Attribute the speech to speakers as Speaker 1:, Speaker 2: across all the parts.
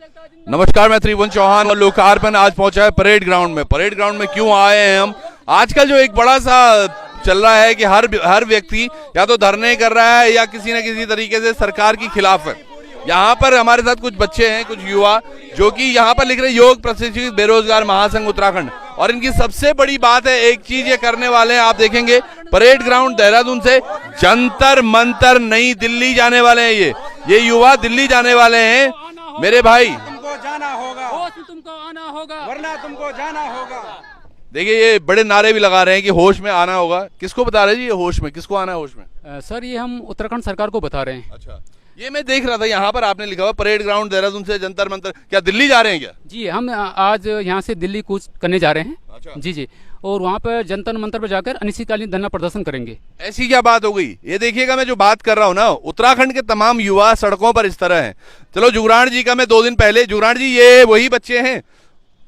Speaker 1: नमस्कार, मैं त्रिभुवन चौहान और लोकार्पण आज पहुंचा है परेड ग्राउंड में। परेड ग्राउंड में क्यों आए हैं हम? आजकल जो एक बड़ा सा चल रहा है कि हर व्यक्ति या तो धरने कर रहा है या किसी न किसी तरीके से सरकार के खिलाफ है। यहाँ पर हमारे साथ कुछ बच्चे हैं, कुछ युवा, जो कि यहाँ पर लिख रहे योग प्रशिक्षित बेरोजगार महासंघ उत्तराखंड। और इनकी सबसे बड़ी बात है, एक चीज ये करने वाले हैं, आप देखेंगे परेड ग्राउंड देहरादून से जंतर मंतर नई दिल्ली जाने वाले हैं। ये युवा दिल्ली जाने वाले हैं मेरे भाई।
Speaker 2: तुमको जाना होगा,
Speaker 3: होश में तुमको आना होगा,
Speaker 2: वरना तुमको जाना होगा।
Speaker 1: देखिए ये बड़े नारे भी लगा रहे हैं कि होश में आना होगा। किसको बता रहे हैं जी ये होश में? किसको आना है होश में?
Speaker 3: सर ये हम उत्तराखंड सरकार को बता रहे हैं।
Speaker 1: अच्छा, ये मैं देख रहा था यहाँ पर आपने लिखा हुआ परेड ग्राउंड देहरादून से जंतर मंतर। क्या दिल्ली जा रहे हैं क्या?
Speaker 3: जी, हम आज यहाँ से दिल्ली कूच करने जा रहे हैं।
Speaker 1: अच्छा।
Speaker 3: जी जी, और वहाँ पर जंतर मंतर पर जाकर अनिश्चितकालीन धरना प्रदर्शन करेंगे।
Speaker 1: ऐसी क्या बात हो गई? ये देखिएगा, मैं जो बात कर रहा हूँ ना, उत्तराखंड के तमाम युवा सड़कों पर इस तरह हैं। चलो जुगराण जी का मैं 2 दिन पहले, जुगराण जी ये वही बच्चे हैं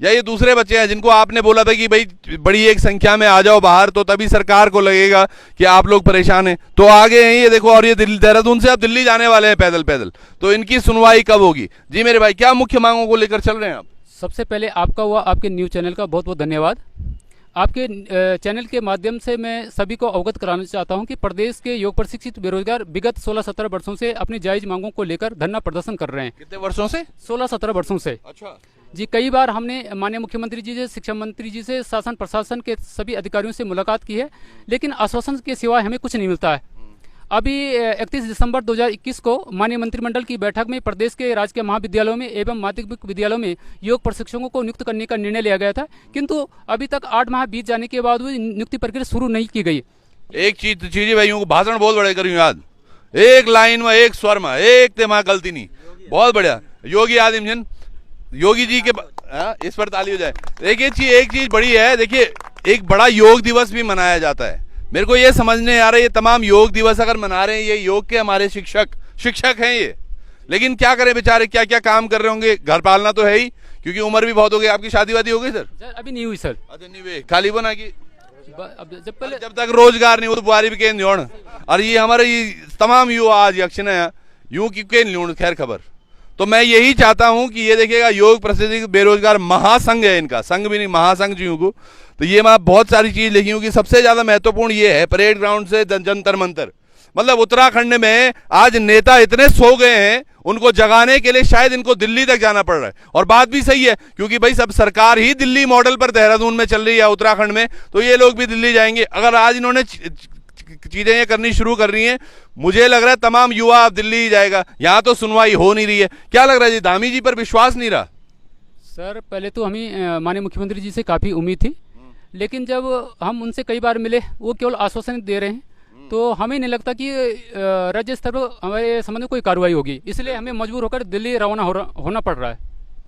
Speaker 1: या ये दूसरे बच्चे हैं जिनको आपने बोला था कि भाई बड़ी एक संख्या में आ जाओ बाहर, तो तभी सरकार को लगेगा कि आप लोग परेशान हैं? तो आगे हैं ये देखो, और ये देहरादून से अब दिल्ली जाने वाले हैं पैदल पैदल। तो इनकी सुनवाई कब होगी? जी मेरे भाई, क्या मुख्य मांगों को लेकर चल रहे हैं आप?
Speaker 3: सबसे पहले आपका हुआ आपके न्यूज़ चैनल का बहुत बहुत धन्यवाद। आपके चैनल के माध्यम से मैं सभी को अवगत कराना चाहता हूं कि प्रदेश के योग प्रशिक्षित बेरोजगार विगत 16-17 वर्षों से अपनी जायज मांगों को लेकर धरना प्रदर्शन कर रहे हैं।
Speaker 1: कितने वर्षों से?
Speaker 3: 16-17 वर्षों से।
Speaker 1: अच्छा
Speaker 3: जी, कई बार हमने माननीय मुख्यमंत्री जी से, शिक्षा मंत्री जी से, शासन प्रशासन के सभी अधिकारियों से मुलाकात की है, लेकिन आश्वासन के सिवाय हमें कुछ नहीं मिलता है। अभी 31 दिसंबर 2021 को माननीय मंत्रिमंडल की बैठक में प्रदेश के राजकीय महाविद्यालयों में एवं माध्यमिक विद्यालयों में योग प्रशिक्षकों को नियुक्त करने का निर्णय लिया गया था, किंतु अभी तक 8 माह बीत जाने के बाद भी नियुक्ति प्रक्रिया शुरू नहीं की गई।
Speaker 1: एक चीज भाइयों को भाषण बहुत बड़े करूँ याद, एक लाइन में, एक स्वर में, एक तेमा गलती नहीं, बहुत बढ़िया। योगी आदित्यनाथ, योगी जी के इस पर ताली हो जाए। देखिए एक चीज बड़ी है, देखिए एक बड़ा योग दिवस भी मनाया जाता है। मेरे को ये समझने आ रहा है, ये तमाम योग दिवस अगर मना रहे हैं, ये योग के हमारे शिक्षक हैं ये, लेकिन क्या करें बेचारे, क्या क्या काम कर रहे होंगे। घर पालना तो है ही, क्योंकि उम्र भी बहुत हो गई। आपकी शादी वादी हो गई सर?
Speaker 3: अभी नहीं हुई सर।
Speaker 1: अच्छा नहीं हुई, खाली बना की
Speaker 3: जब
Speaker 1: तक रोजगार नहीं हो तो बुआरी भी कहीं नहीं। और ये हमारे ये तमाम युवा आज यक्षण है यूं की नहीं। खैर खबर तो मैं यही चाहता हूं कि ये देखिएगा, योग प्रशिक्षित बेरोजगार महासंघ है, इनका संघ भी नहीं, महासंघ जी को। तो ये मैं बहुत सारी चीज लिखी हूँ कि सबसे ज्यादा महत्वपूर्ण ये है परेड ग्राउंड से जंतर मंतर। मतलब उत्तराखंड में आज नेता इतने सो गए हैं, उनको जगाने के लिए शायद इनको दिल्ली तक जाना पड़ रहा है। और बात भी सही है, क्योंकि भाई सब सरकार ही दिल्ली मॉडल पर देहरादून में चल रही है उत्तराखंड में, तो ये लोग भी दिल्ली जाएंगे। अगर आज इन्होंने चीजें ये करनी शुरू कर रही हैं, मुझे लग रहा है तमाम युवा अब दिल्ली ही जाएगा। यहाँ तो सुनवाई हो नहीं रही है। क्या लग रहा है जी, धामी जी पर विश्वास नहीं रहा? सर
Speaker 3: पहले तो हमें माननीय मुख्यमंत्री जी से काफ़ी उम्मीद थी, लेकिन जब हम उनसे कई बार मिले, वो केवल आश्वासन दे रहे हैं, तो हमें नहीं लगता कि राज्य स्तर पर हमारे संबंध में कोई कार्रवाई होगी। इसलिए हमें मजबूर होकर दिल्ली रवाना होना पड़ रहा है।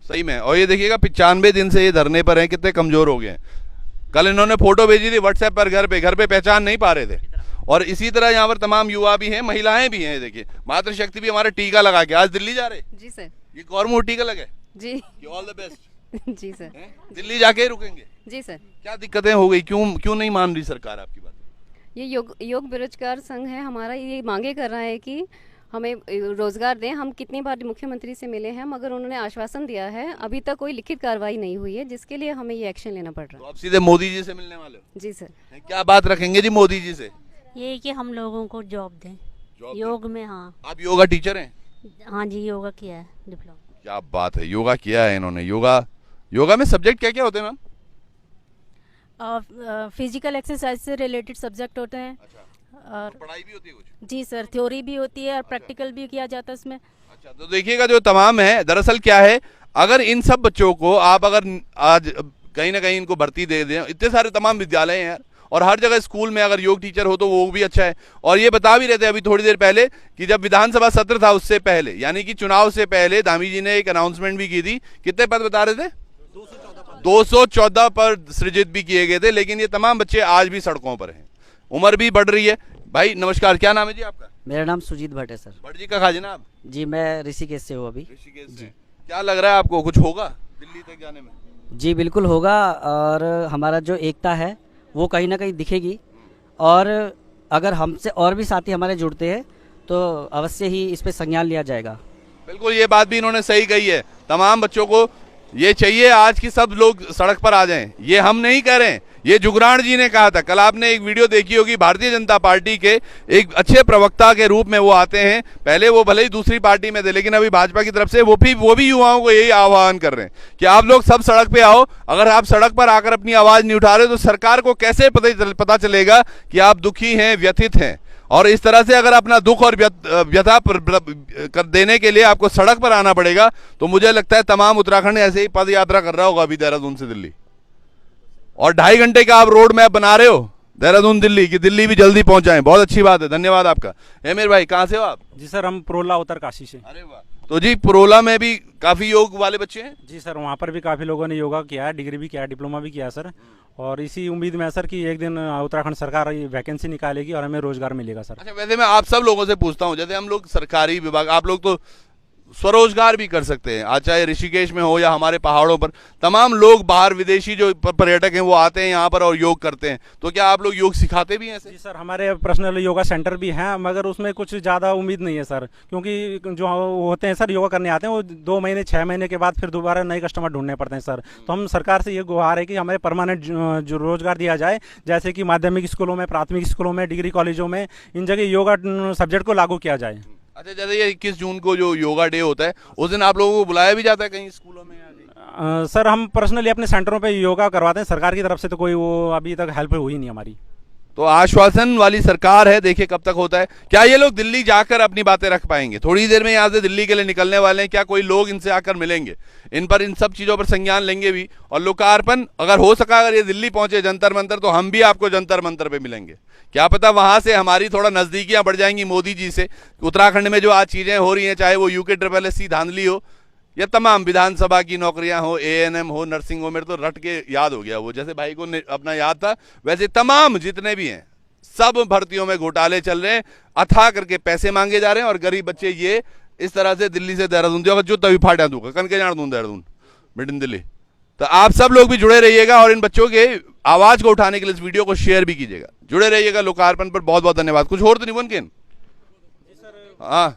Speaker 1: सही में। और ये देखिएगा 95 दिन से ये धरने पर हैं, कितने कमजोर हो गए हैं। कल इन्होंने फोटो भेजी थी व्हाट्सएप पर, घर पे पहचान नहीं पा रहे थे। और इसी तरह यहाँ पर तमाम युवा भी हैं, महिलाएं भी हैं। देखिए मातृशक्ति भी हमारे टीका लगा के आज दिल्ली जा रहे। जी सर। ये गौरमुंह टीका लगे जी, ऑल द बेस्ट। जी सर। दिल्ली जाके ही रुकेंगे? जी सर। क्या दिक्कतें हो गई, क्यों नहीं मान रही सरकार आपकी बात?
Speaker 4: ये योग बेरोजगार संघ है हमारा, ये मांगे कर रहा है कि हमें रोजगार दें। हम कितनी बार मुख्यमंत्री से मिले हैं, मगर उन्होंने आश्वासन दिया है, अभी तक कोई लिखित कार्रवाई नहीं हुई है, जिसके लिए हमें ये एक्शन लेना पड़ रहा है।
Speaker 1: तो आप सीधे मोदी जी से मिलने वाले हो? जी सर। क्या बात रखेंगे जी मोदी जी से?
Speaker 5: ये कि हम लोगों को जॉब दें योग में। हाँ,
Speaker 1: आप योगा टीचर हैं?
Speaker 5: हाँ जी, योगा किया है, डिप्लोमा।
Speaker 1: क्या बात है, योगा किया है इन्होंने। योगा में सब्जेक्ट क्या क्या होते हैं मैम?
Speaker 5: फिजिकल एक्सरसाइज से रिलेटेड सब्जेक्ट होते हैं।
Speaker 1: अच्छा।
Speaker 5: और
Speaker 1: तो पढ़ाई भी होती है कुछ? जी
Speaker 5: सर, थ्योरी भी होती है और प्रैक्टिकल भी किया जाता है इसमें।
Speaker 1: अच्छा, तो देखिएगा जो तमाम है, दरअसल क्या है, अगर इन सब बच्चों को आप अगर आज कहीं ना कहीं इनको भर्ती दे दें, इतने सारे तमाम विद्यालय हैं यार, और हर जगह स्कूल में अगर योग टीचर हो तो वो भी अच्छा है। और ये बता भी रहे थे अभी थोड़ी देर पहले कि जब विधानसभा सत्र था उससे पहले, यानी कि चुनाव से पहले, धामी जी ने एक अनाउंसमेंट भी की थी। कितने पद बता रहे थे? 214 पर सृजित भी किए गए थे। लेकिन ये तमाम बच्चे आज भी सड़कों पर हैं, उम्र भी बढ़ रही है। भाई नमस्कार, क्या नाम है जी आपका?
Speaker 6: मेरा नाम सुजीत भट्ट है सर।
Speaker 1: भट्ट जी का खाजिना आप?
Speaker 6: जी, मैं ऋषिकेश से हूँ अभी।
Speaker 1: ऋषिकेश से। क्या लग रहा है आपको, कुछ होगा दिल्ली तक जाने में?
Speaker 6: जी बिल्कुल होगा, और हमारा जो एकता है वो कहीं ना कहीं दिखेगी। और अगर हमसे और भी साथी हमारे जुड़ते हैं तो अवश्य ही इस पर संज्ञान लिया जाएगा।
Speaker 1: बिल्कुल, ये बात भी इन्होंने सही कही है। तमाम बच्चों को ये चाहिए आज की सब लोग सड़क पर आ जाएं। ये हम नहीं कह रहे हैं, ये जुगराण जी ने कहा था। कल आपने एक वीडियो देखी होगी, भारतीय जनता पार्टी के एक अच्छे प्रवक्ता के रूप में वो आते हैं। पहले वो भले ही दूसरी पार्टी में थे, लेकिन अभी भाजपा की तरफ से वो भी युवाओं को यही आह्वान कर रहे हैं कि आप लोग सब सड़क पे आओ। अगर आप सड़क पर आकर अपनी आवाज नहीं उठा रहे तो सरकार को कैसे पता चलेगा कि आप दुखी हैं, व्यथित हैं। और इस तरह से अगर अपना दुख और व्यथा कर देने के लिए आपको सड़क पर आना पड़ेगा, तो मुझे लगता है तमाम उत्तराखंड ऐसे ही पद यात्रा कर रहा होगा अभी देहरादून से दिल्ली। और 2.5 घंटे का आप रोड मैप बना रहे हो देहरादून दिल्ली की, दिल्ली भी जल्दी पहुंच जाएं। बहुत अच्छी बात है, धन्यवाद आपका। मेरे भाई, कहाँ से हो आप?
Speaker 7: जी सर, हम पुरोला उत्तरकाशी से।
Speaker 1: अरे वाह। तो जी पुरोला में भी काफी योग वाले बच्चे हैं?
Speaker 7: जी सर, वहाँ पर भी काफ़ी लोगों ने योगा किया है, डिग्री भी किया है, डिप्लोमा भी किया है सर। और इसी उम्मीद में है सर कि एक दिन उत्तराखंड सरकार वैकेंसी निकालेगी और हमें रोजगार मिलेगा सर।
Speaker 1: अच्छा, वैसे मैं आप सब लोगों से पूछता हूँ, जैसे हम लोग सरकारी विभाग, आप लोग तो स्वरोजगार भी कर सकते हैं, आज चाहे ऋषिकेश में हो या हमारे पहाड़ों पर तमाम लोग बाहर विदेशी जो पर्यटक हैं वो आते हैं यहाँ पर और योग करते हैं। तो क्या आप लोग योग सिखाते भी हैं ऐसे?
Speaker 7: जी सर, हमारे पर्सनल योगा सेंटर भी हैं, मगर उसमें कुछ ज़्यादा उम्मीद नहीं है सर, क्योंकि जो होते हैं सर योगा करने आते हैं वो 2 महीने 6 महीने के बाद फिर दोबारा नए कस्टमर ढूंढने पड़ते हैं सर। तो हम सरकार से ये गुहार है कि हमें परमानेंट जो रोजगार दिया जाए, जैसे कि माध्यमिक स्कूलों में, प्राथमिक स्कूलों में, डिग्री कॉलेजों में, इन जगह योगा सब्जेक्ट को लागू किया जाए।
Speaker 1: अच्छा, जैसे ये 21 जून को जो योगा डे होता है उस दिन आप लोगों को बुलाया भी जाता है कहीं स्कूलों में या नहीं?
Speaker 7: सर, हम पर्सनली अपने सेंटरों पे योगा करवाते हैं, सरकार की तरफ से तो कोई वो अभी तक हेल्प हुई नहीं हमारी।
Speaker 1: तो आश्वासन वाली सरकार है, देखिए कब तक होता है। क्या ये लोग दिल्ली जाकर अपनी बातें रख पाएंगे? थोड़ी देर में यहाँ से दिल्ली के लिए निकलने वाले हैं, क्या कोई लोग इनसे आकर मिलेंगे, इन पर इन सब चीज़ों पर संज्ञान लेंगे भी? और लोकार्पण अगर हो सका, अगर ये दिल्ली पहुंचे जंतर मंतर, तो हम भी आपको जंतर मंतर पे मिलेंगे। क्या पता वहां से हमारी थोड़ा नजदीकियां बढ़ जाएंगी मोदी जी से। उत्तराखंड में जो आज चीजें हो रही हैं, चाहे वो UKSSC धांधली हो या तमाम विधानसभा की नौकरियां हो, ANM हो, नर्सिंग हो, मेरे तो रट के याद हो गया वो, जैसे भाई को अपना याद था, वैसे तमाम जितने भी हैं सब भर्तियों में घोटाले चल रहे हैं, अथाह करके पैसे मांगे जा रहे हैं और गरीब बच्चे ये इस तरह से दिल्ली से देहरादून जो तभी फाटा दूंगा कन के जान दूं देहरादून मिड इन दिल्ली। तो आप सब लोग भी जुड़े रहिएगा और इन बच्चों के आवाज को उठाने के लिए इस वीडियो को शेयर भी कीजिएगा। जुड़े रहिएगा लोकार्पण पर। बहुत बहुत धन्यवाद। कुछ और तो नहीं बोन? हाँ,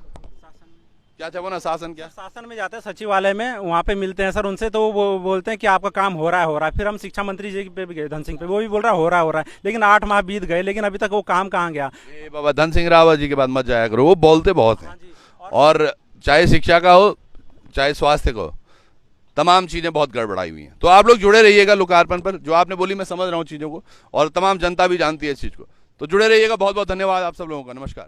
Speaker 1: क्या चाहो ना, शासन क्या?
Speaker 7: शासन में जाते हैं सचिवालय में, वहाँ पे मिलते हैं सर उनसे, तो वो बोलते हैं कि आपका काम हो रहा है। फिर हम शिक्षा मंत्री जी पे भी गए, धन सिंह पे, वो भी बोल रहा है हो रहा है, लेकिन 8 माह बीत गए, लेकिन अभी तक वो काम कहाँ गया?
Speaker 1: बाबा धन सिंह रावत जी के बाद मत जाया करो, वो बोलते बहुत हैं। और चाहे शिक्षा का हो चाहे स्वास्थ्य का हो, तमाम चीज़ें बहुत गड़बड़ाई हुई हैं। तो आप लोग जुड़े रहिएगा लोकार्पण पर। जो आपने बोली मैं समझ रहा हूँ चीज़ों को, और तमाम जनता भी जानती है इस चीज़ को। तो जुड़े रहिएगा। बहुत बहुत धन्यवाद आप सब लोगों का। नमस्कार।